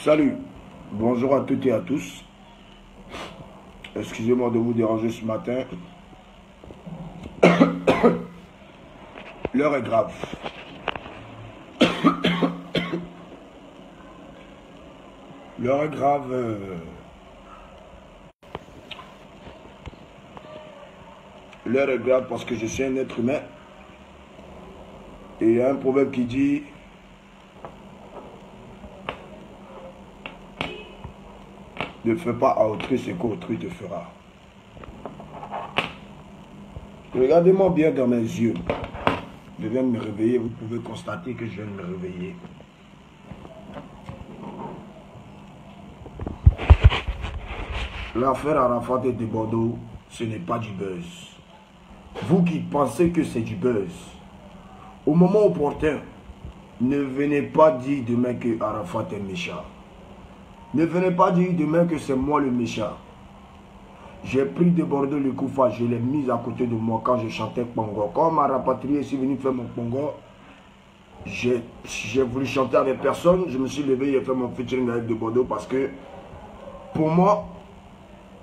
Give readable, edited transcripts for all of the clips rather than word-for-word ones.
Salut, bonjour à toutes et à tous. Excusez-moi de vous déranger ce matin. L'heure est grave. L'heure est grave. L'heure est grave parce que je suis un être humain. Et il y a un proverbe qui dit: ne fais pas à autrui ce qu'autrui te fera. Regardez-moi bien dans mes yeux. Je viens de me réveiller. Vous pouvez constater que je viens de me réveiller. L'affaire Arafat et de Bordeaux, ce n'est pas du buzz. Vous qui pensez que c'est du buzz, au moment opportun, ne venez pas dire demain que Arafat est méchant. Ne venez pas dire demain que c'est moi le méchant. J'ai pris de Bordeaux le Koufa, je l'ai mis à côté de moi quand je chantais Pongo. Quand on m'a rapatrié, je suis venu faire mon Pongo. J'ai voulu chanter avec personne. Je me suis levé et j'ai fait mon featuring avec de Bordeaux parce que pour moi,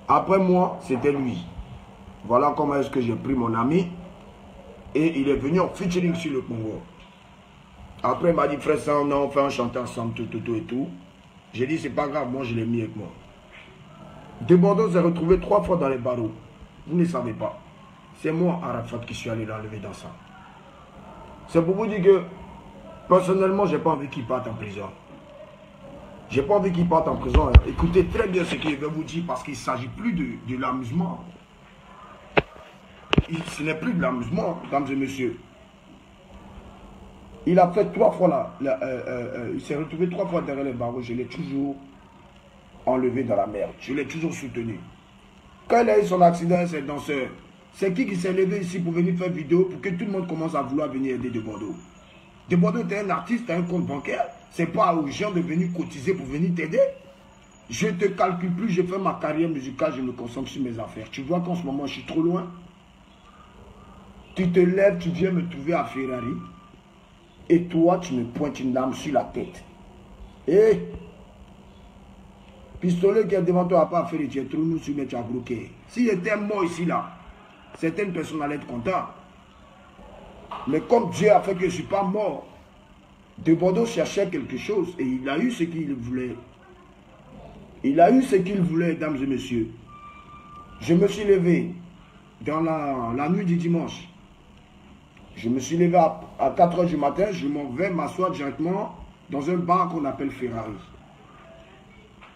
après moi, c'était lui. Voilà comment est-ce que j'ai pris mon ami et il est venu en featuring sur le Pongo. Après, il m'a dit: frère, ça, non, on fait un chanter ensemble, tout et tout. J'ai dit: c'est pas grave, moi je l'ai mis avec moi. De Bordeaux s'est retrouvé 3 fois dans les barreaux. Vous ne savez pas. C'est moi, Arafat, qui suis allé l'enlever dans ça. C'est pour vous dire que, personnellement, j'ai pas envie qu'il parte en prison. J'ai pas envie qu'il parte en prison. Écoutez très bien ce qu'il veut vous dire parce qu'il ne s'agit plus de l'amusement. Ce n'est plus de l'amusement, mesdames et messieurs. Il a fait 3 fois il s'est retrouvé 3 fois derrière les barreaux. Je l'ai toujours enlevé dans la merde. Je l'ai toujours soutenu. Quand il a eu son accident, c'est danseur. C'est qui s'est levé ici pour venir faire vidéo pour que tout le monde commence à vouloir venir aider de Bordeaux? De Bordeaux, tu es un artiste, tu as un compte bancaire. C'est pas aux gens de venir cotiser pour venir t'aider. Je ne te calcule plus, je fais ma carrière musicale, je me concentre sur mes affaires. Tu vois qu'en ce moment, je suis trop loin. Tu te lèves, tu viens me trouver à Ferrari. Et toi, tu me pointes une arme sur la tête. Et pistolet qui est devant toi n'a pas fait, tu es trop nous sur, mais tu as bloqué. S'il était mort ici, là, certaines personnes allaient être contentes. Mais comme Dieu a fait que je ne suis pas mort, de Bordeaux cherchait quelque chose et il a eu ce qu'il voulait. Il a eu ce qu'il voulait, mesdames et messieurs. Je me suis levé dans la nuit du dimanche. Je me suis levé à 4 h du matin, je m'en vais m'asseoir directement dans un bar qu'on appelle Ferrari.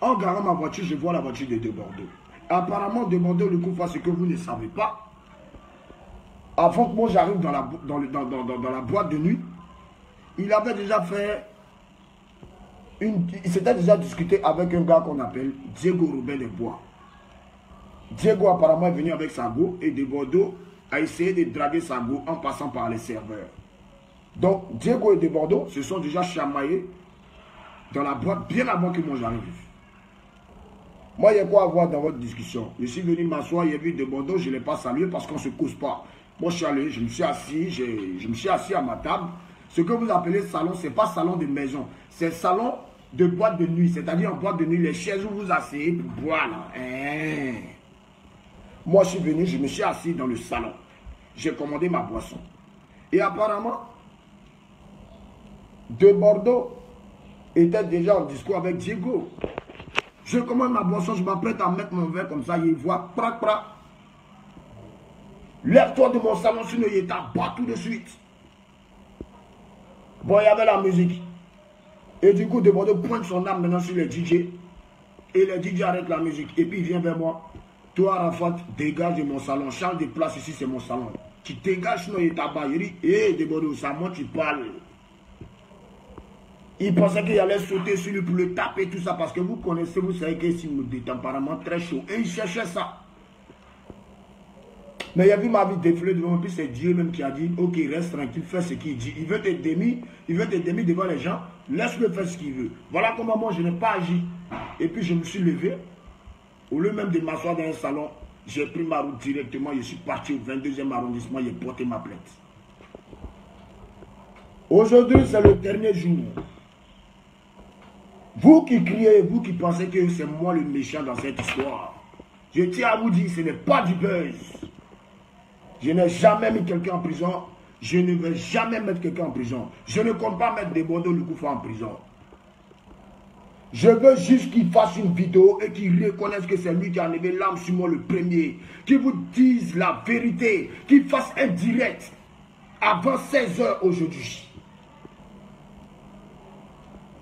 En garant ma voiture, je vois la voiture de Bordeaux. Apparemment, de Bordeaux, le Koufa, ce que vous ne savez pas, avant que moi j'arrive dans la boîte de nuit, il avait déjà fait il s'était déjà discuté avec un gars qu'on appelle Diego Robin des Bois. Diego apparemment est venu avec sa go et de Bordeaux a essayé de draguer sa go en passant par les serveurs. Donc Diego et de Bordeaux se sont déjà chamaillés dans la boîte bien avant que moi j'arrive. Moi, il y a quoi à voir dans votre discussion? Je suis venu m'asseoir, il y a vu de Bordeaux, je ne l'ai pas salué parce qu'on ne se cause pas. Moi, je suis allé, je me suis assis à ma table. Ce que vous appelez salon, ce n'est pas salon de maison, c'est salon de boîte de nuit. C'est-à-dire en boîte de nuit, les chaises où vous asseyez pour boire là. Moi, je suis venu, je me suis assis dans le salon. J'ai commandé ma boisson. Et apparemment, de Bordeaux était déjà en discours avec Diego. Je commande ma boisson, je m'apprête à mettre mon verre comme ça, il voit, prac, prac. Lève-toi de mon salon, sinon il t'abat tout de suite. Bon, il y avait la musique. Et du coup, de Bordeaux pointe son arme maintenant sur les DJ. Et les DJ arrêtent la musique. Et puis il vient vers moi. Toi, Arafat, dégage de mon salon. Change de place ici, c'est mon salon. Tu dégages, sinon il t'abat. Il dit: hé, de Bordeaux, ça moi tu parles. Il pensait qu'il allait sauter sur lui pour le taper, tout ça, parce que vous connaissez, vous savez que c'est des tempéraments très chaud. Et il cherchait ça. Mais il a vu ma vie défiler devant moi, puis c'est Dieu même qui a dit: ok, reste tranquille, fais ce qu'il dit. Il veut te démis devant les gens, laisse-le faire ce qu'il veut. Voilà comment moi je n'ai pas agi. Et puis je me suis levé, au lieu même de m'asseoir dans un salon, j'ai pris ma route directement, je suis parti au 22e arrondissement, j'ai porté ma plainte. Aujourd'hui, c'est le dernier jour Vous qui criez, vous qui pensez que c'est moi le méchant dans cette histoire, je tiens à vous dire, ce n'est pas du buzz. Je n'ai jamais mis quelqu'un en prison. Je ne vais jamais mettre quelqu'un en prison. Je ne compte pas mettre Desbordeaux Lukufa en prison. Je veux juste qu'il fasse une vidéo et qu'il reconnaisse que c'est lui qui a enlevé l'âme sur moi le premier. Qu'il vous dise la vérité. Qu'il fasse un direct avant 16 h aujourd'hui.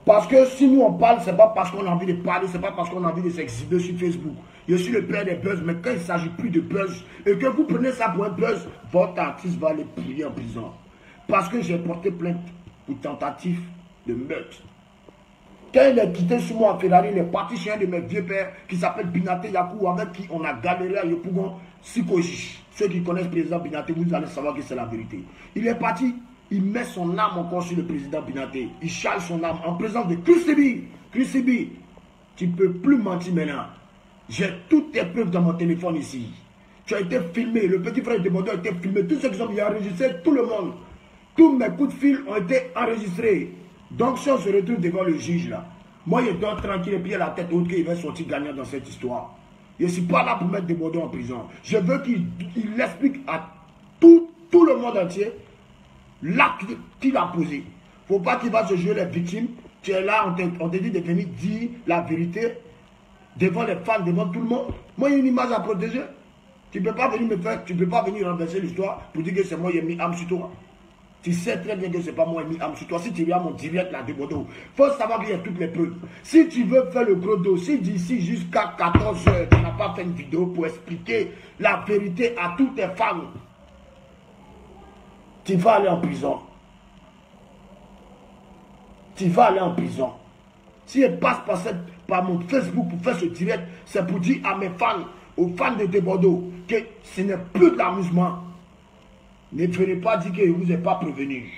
Parce que si nous on parle, ce n'est pas parce qu'on a envie de parler, ce n'est pas parce qu'on a envie de s'exhiber sur Facebook. Je suis le père des buzz, mais quand il ne s'agit plus de buzz et que vous prenez ça pour un buzz, votre artiste va aller prier en prison. Parce que j'ai porté plainte pour tentative de meurtre. Quand il est quitté sur moi en Ferrari, il est parti chez un de mes vieux pères qui s'appelle Binaté Yakou, avec qui on a galéré à Yopougon, Sikoji. Ceux qui connaissent le président Binaté, vous allez savoir que c'est la vérité. Il est parti. Il met son âme encore sur le président Binaté. Il charge son âme en présence de Crucibi. Crucibi, tu ne peux plus mentir maintenant. J'ai toutes tes preuves dans mon téléphone ici. Tu as été filmé. Le petit frère de Desbordeaux a été filmé. Tous ceux qui sont venus enregistrer, tout le monde. Tous mes coups de fil ont été enregistrés. Donc si on se retrouve devant le juge là, moi je dors tranquille et puis il a la tête haute qu'il va sortir gagnant dans cette histoire. Je ne suis pas là pour mettre Desbordeaux en prison. Je veux qu'il explique à tout le monde entier l'acte qu'il a posé. Il ne faut pas qu'il va se jouer les victimes. Tu es là, on te dit de venir dire la vérité devant les fans, devant tout le monde. Moi, il y a une image à protéger. Tu ne peux pas venir me faire, tu ne peux pas venir renverser l'histoire pour dire que c'est moi qui ai mis âme sur toi. Tu sais très bien que ce n'est pas moi qui ai mis âme sur toi. Si tu regardes mon direct là de Bordeaux, il faut savoir qu'il y a toutes les preuves. Si tu veux faire le gros dos, si d'ici jusqu'à 14 h, tu n'as pas fait une vidéo pour expliquer la vérité à toutes tes fans, tu vas aller en prison. Tu vas aller en prison. Si je passe par mon Facebook pour faire ce direct, c'est pour dire à mes fans, aux fans de Desbordeaux, que ce n'est plus de l'amusement. Ne venez pas dire que je ne vous ai pas prévenu.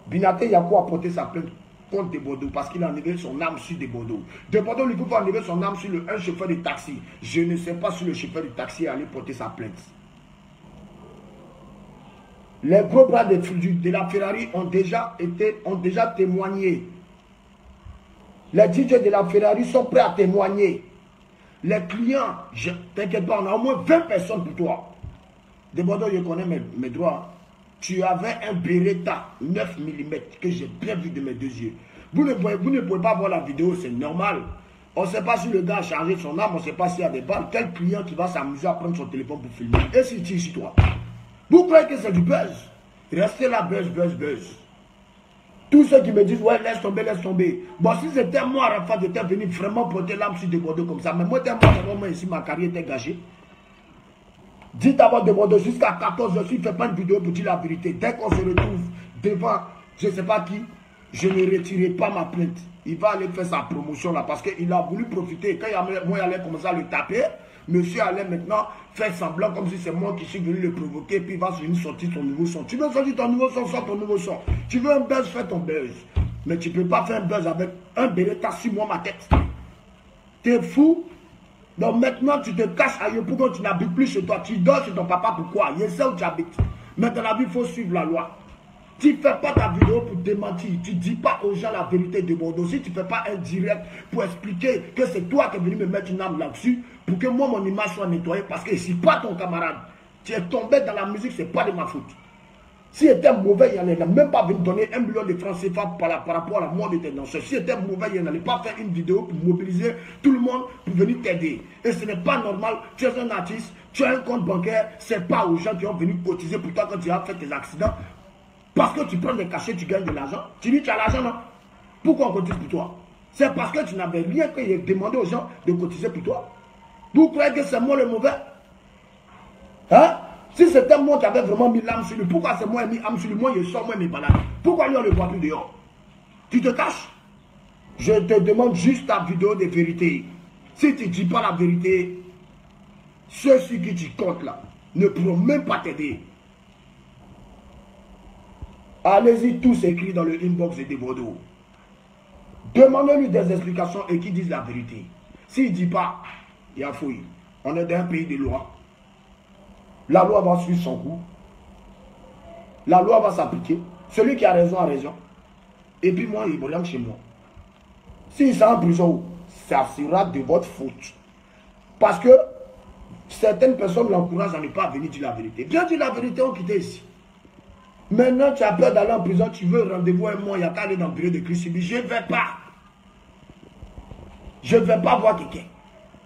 Binaté Yakou a porté sa plainte contre Desbordeaux parce qu'il a enlevé son âme sur Desbordeaux. Desbordeaux lui a enlevé son âme sur un chauffeur de taxi. Je ne sais pas si le chauffeur de taxi est allé porter sa plainte. Les gros bras de la Ferrari ont déjà témoigné. Les DJ de la Ferrari sont prêts à témoigner. Les clients, t'inquiète pas, on a au moins 20 personnes pour toi. Desbordeaux, je connais mes droits. Tu avais un Beretta 9 mm que j'ai bien vu de mes deux yeux. Vous ne pouvez pas voir la vidéo, c'est normal. On ne sait pas si le gars a chargé son arme, on ne sait pas s'il y a des balles. Quel client qui va s'amuser à prendre son téléphone pour filmer? Et s'il tire sur toi? Vous croyez que c'est du buzz? Restez là, buzz, buzz, buzz. Tous ceux qui me disent, ouais, laisse tomber, laisse tomber. Bon, si c'était moi, Arafat, j'étais venu vraiment porter l'âme sur Desbordeaux comme ça. Mais moi, moi, ici, ma carrière était gâchée. Dites d'abord Desbordeaux jusqu'à 14 h, s'il ne fait pas une vidéo pour dire la vérité. Dès qu'on se retrouve devant, je ne sais pas qui, je ne retirerai pas ma plainte. Il va aller faire sa promotion là parce qu'il a voulu profiter. Quand moi, j'allais commencer à le taper, monsieur allait maintenant faire semblant comme si c'est moi qui suis venu le provoquer, puis il va venir sortir ton nouveau son. Tu veux sortir ton nouveau son, sors ton nouveau son. Tu veux un buzz, fais ton buzz. Mais tu ne peux pas faire un buzz avec un Beretta sur moi, ma tête. T'es fou? Donc maintenant, tu te caches ailleurs pour que tu n'habites plus chez toi. Tu dors chez ton papa, pourquoi? Il sait où tu habites. Mais dans la vie, il faut suivre la loi. Tu ne fais pas ta vidéo pour démentir. Tu ne dis pas aux gens la vérité de Bordeaux. Si tu ne fais pas un direct pour expliquer que c'est toi qui es venu me mettre une âme là-dessus, pour que moi, mon image soit nettoyée, parce que je ne suis pas ton camarade. Tu es tombé dans la musique, ce n'est pas de ma faute. Si était mauvais, il n'allait même pas venir donner 1 million de francs CFA par rapport à la mort de tes danseurs. Si était mauvais, il n'allait pas faire une vidéo pour mobiliser tout le monde pour venir t'aider. Et ce n'est pas normal. Tu es un artiste, tu as un compte bancaire, ce n'est pas aux gens qui ont venu cotiser pour toi quand tu as fait tes accidents. Parce que tu prends des cachets, tu gagnes de l'argent. Tu dis tu as l'argent, non? Pourquoi on cotise pour toi? C'est parce que tu n'avais rien que demandé aux gens de cotiser pour toi. Vous croyez que c'est moi le mauvais? Hein? Si c'était moi qui avais vraiment mis l'âme sur lui, pourquoi c'est moi qui ai mis l'âme sur lui? Moi, je sors, moi, mes balades. Pourquoi lui, on ne le voit plus dehors? Tu te caches? Je te demande juste ta vidéo de vérité. Si tu ne dis pas la vérité, ceux-ci qui tu comptes là ne pourront même pas t'aider. Allez-y tous écrire dans le inbox de Desbordeaux. Demandez-lui des explications et qu'ils disent la vérité. S'il ne dit pas, il y a fouille. On est dans un pays de loi. La loi va suivre son cours. La loi va s'appliquer. Celui qui a raison a raison. Et puis moi, il est chez moi. S'il sera en prison, ça sera de votre faute. Parce que certaines personnes l'encouragent à ne pas venir dire la vérité. Bien dire la vérité, on quitte ici. Maintenant, tu as peur d'aller en prison, tu veux rendez-vous un mois, il y a qu'à aller dans le bureau de Christ. Je ne vais pas. Je ne vais pas voir quelqu'un.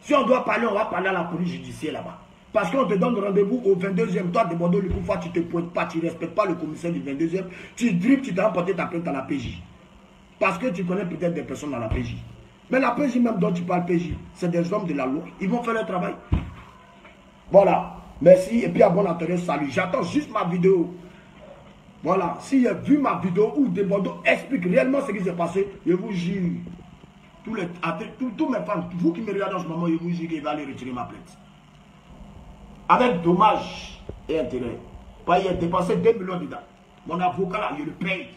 Si on doit parler, on va parler à la police judiciaire là-bas. Parce qu'on te donne rendez-vous au 22e. Toi, de Bordeaux, le coup, tu ne te pointes pas, tu ne respectes pas le commissaire du 22e. Tu dribbles, tu t'as emporté ta plainte à la PJ. Parce que tu connais peut-être des personnes dans la PJ. Mais la PJ même dont tu parles, PJ, c'est des hommes de la loi. Ils vont faire leur travail. Voilà. Merci. Et puis à bon entendeur, salut. J'attends juste ma vidéo. Voilà. Si j'ai vu ma vidéo où des Bordeaux explique réellement ce qui s'est passé, je vous jure. Tous mes fans, vous qui me regardez en ce moment, je vous jure qu'il va aller retirer ma plainte. Avec dommage et intérêt. Pas y a dépensé 2 millions dedans. Mon avocat là, je le paye.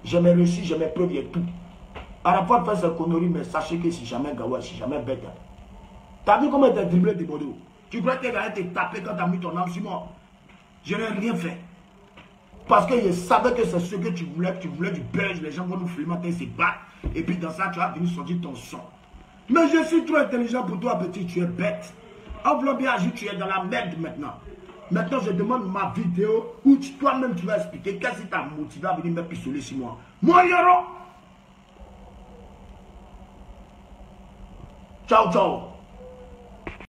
J'ai mes reçus, j'ai mes preuves, il y a tout. À la fois de faire ces conneries, mais sachez que si jamais Gawa, si jamais bête. T'as vu comment t'es dribblé de Bordeaux? Tu crois que t'es allé te taper quand t'as mis ton âme sur moi? Je n'ai rien fait. Parce que je savais que c'est ce que tu voulais du buzz, les gens vont nous filmer, ils se battent. Et puis dans ça, tu vas venir sortir ton son. Mais je suis trop intelligent pour toi, petit, tu es bête. En voulant bien agir, tu es dans la merde maintenant. Maintenant, je demande ma vidéo où toi-même tu vas expliquer qu'est-ce qui t'a motivé à venir me pistoler sur moi. Moi, Yoro! Ciao, ciao!